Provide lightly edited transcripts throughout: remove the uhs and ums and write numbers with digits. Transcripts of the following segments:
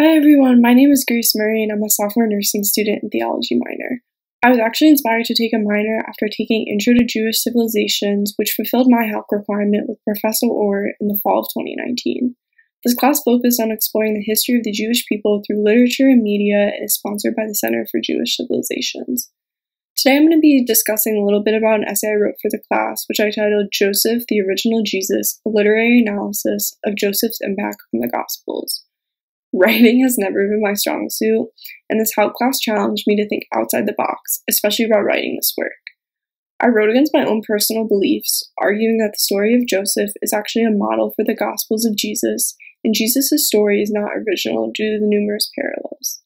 Hi everyone, my name is Grace Murray and I'm a sophomore nursing student and theology minor. I was actually inspired to take a minor after taking Intro to Jewish Civilizations, which fulfilled my HALC requirement with Professor Orr in the fall of 2019. This class focused on exploring the history of the Jewish people through literature and media and is sponsored by the Center for Jewish Civilizations. Today I'm going to be discussing a little bit about an essay I wrote for the class, which I titled Joseph, the Original Jesus, a Literary Analysis of Joseph's Impact from the Gospels. Writing has never been my strong suit, and this HALC class challenged me to think outside the box, especially about writing this work. I wrote against my own personal beliefs, arguing that the story of Joseph is actually a model for the Gospels of Jesus, and Jesus' story is not original due to the numerous parallels.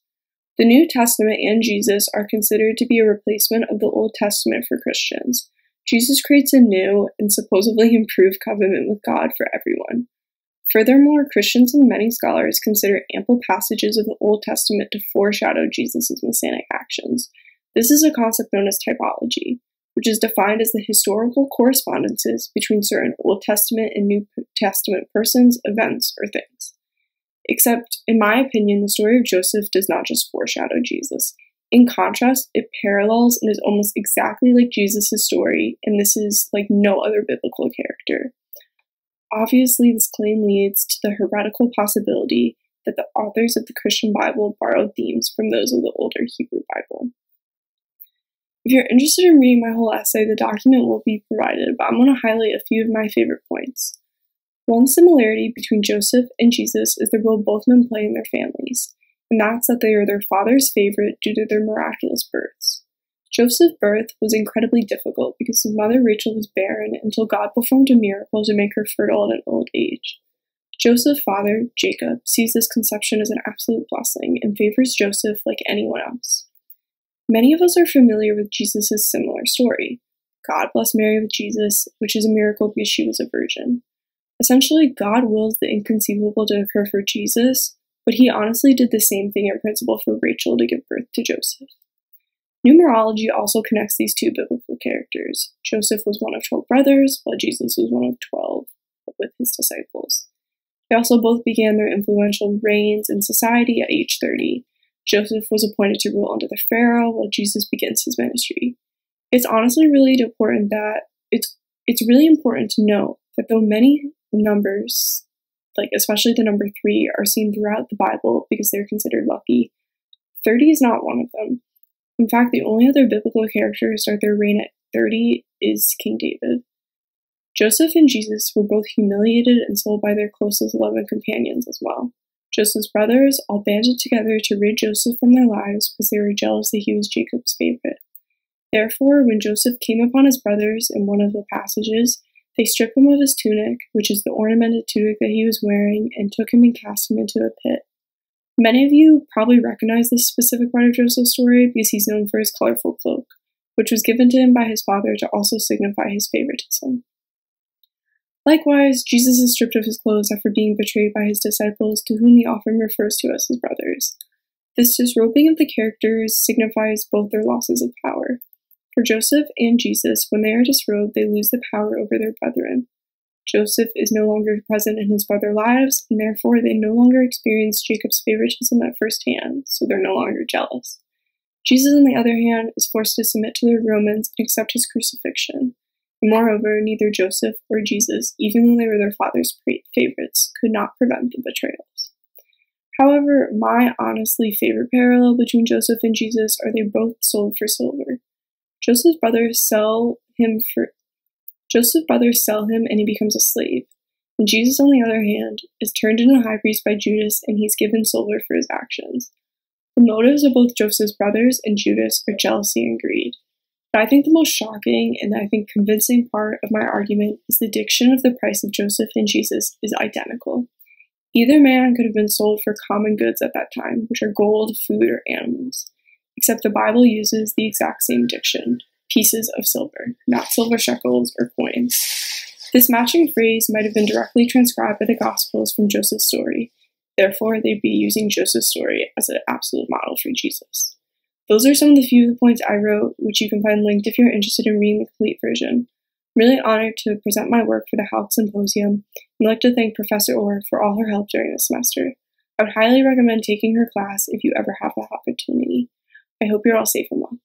The New Testament and Jesus are considered to be a replacement of the Old Testament for Christians. Jesus creates a new and supposedly improved covenant with God for everyone. Furthermore, Christians and many scholars consider ample passages of the Old Testament to foreshadow Jesus' messianic actions. This is a concept known as typology, which is defined as the historical correspondences between certain Old Testament and New Testament persons, events, or things. Except, in my opinion, the story of Joseph does not just foreshadow Jesus. In contrast, it parallels and is almost exactly like Jesus' story, and this is like no other biblical character. Obviously, this claim leads to the heretical possibility that the authors of the Christian Bible borrowed themes from those of the older Hebrew Bible. If you're interested in reading my whole essay, the document will be provided, but I'm going to highlight a few of my favorite points. One similarity between Joseph and Jesus is the role both men play in their families, and that's that they are their father's favorite due to their miraculous births. Joseph's birth was incredibly difficult because his mother Rachel was barren until God performed a miracle to make her fertile at an old age. Joseph's father, Jacob, sees this conception as an absolute blessing and favors Joseph like anyone else. Many of us are familiar with Jesus' similar story. God blessed Mary with Jesus, which is a miracle because she was a virgin. Essentially, God wills the inconceivable to occur for Jesus, but he honestly did the same thing in principle for Rachel to give birth to Joseph. Numerology also connects these two biblical characters. Joseph was one of 12 brothers, while Jesus was one of 12 with his disciples. They also both began their influential reigns in society at age 30. Joseph was appointed to rule under the Pharaoh, while Jesus begins his ministry. It's honestly really important to note that though many numbers, like especially the number 3, are seen throughout the Bible because they're considered lucky, 30 is not one of them. In fact, the only other biblical character to start their reign at 30 is King David. Joseph and Jesus were both humiliated and sold by their closest 11 companions as well. Joseph's brothers all banded together to rid Joseph from their lives because they were jealous that he was Jacob's favorite. Therefore, when Joseph came upon his brothers in one of the passages, they stripped him of his tunic, which is the ornamented tunic that he was wearing, and took him and cast him into a pit. Many of you probably recognize this specific part of Joseph's story because he's known for his colorful cloak, which was given to him by his father to also signify his favoritism. Likewise, Jesus is stripped of his clothes after being betrayed by his disciples, to whom he often refers to as his brothers. This disrobing of the characters signifies both their losses of power. For Joseph and Jesus, when they are disrobed, they lose the power over their brethren. Joseph is no longer present in his brother's lives, and therefore they no longer experience Jacob's favoritism at first hand, so they're no longer jealous. Jesus, on the other hand, is forced to submit to the Romans and accept his crucifixion. And moreover, neither Joseph or Jesus, even though they were their father's favorites, could not prevent the betrayals. However, my honestly favorite parallel between Joseph and Jesus are they both sold for silver. Joseph's brothers sell him and he becomes a slave. And Jesus, on the other hand, is turned into a high priest by Judas and he's given silver for his actions. The motives of both Joseph's brothers and Judas are jealousy and greed. But I think the most shocking and I think convincing part of my argument is the diction of the price of Joseph and Jesus is identical. Either man could have been sold for common goods at that time, which are gold, food, or animals. Except the Bible uses the exact same diction, pieces of silver, not silver shekels or coins. This matching phrase might have been directly transcribed by the Gospels from Joseph's story. Therefore, they'd be using Joseph's story as an absolute model for Jesus. Those are some of the few points I wrote, which you can find linked if you're interested in reading the complete version. I'm really honored to present my work for the HALC Symposium, and I'd like to thank Professor Orr for all her help during the semester. I would highly recommend taking her class if you ever have that opportunity. I hope you're all safe and well.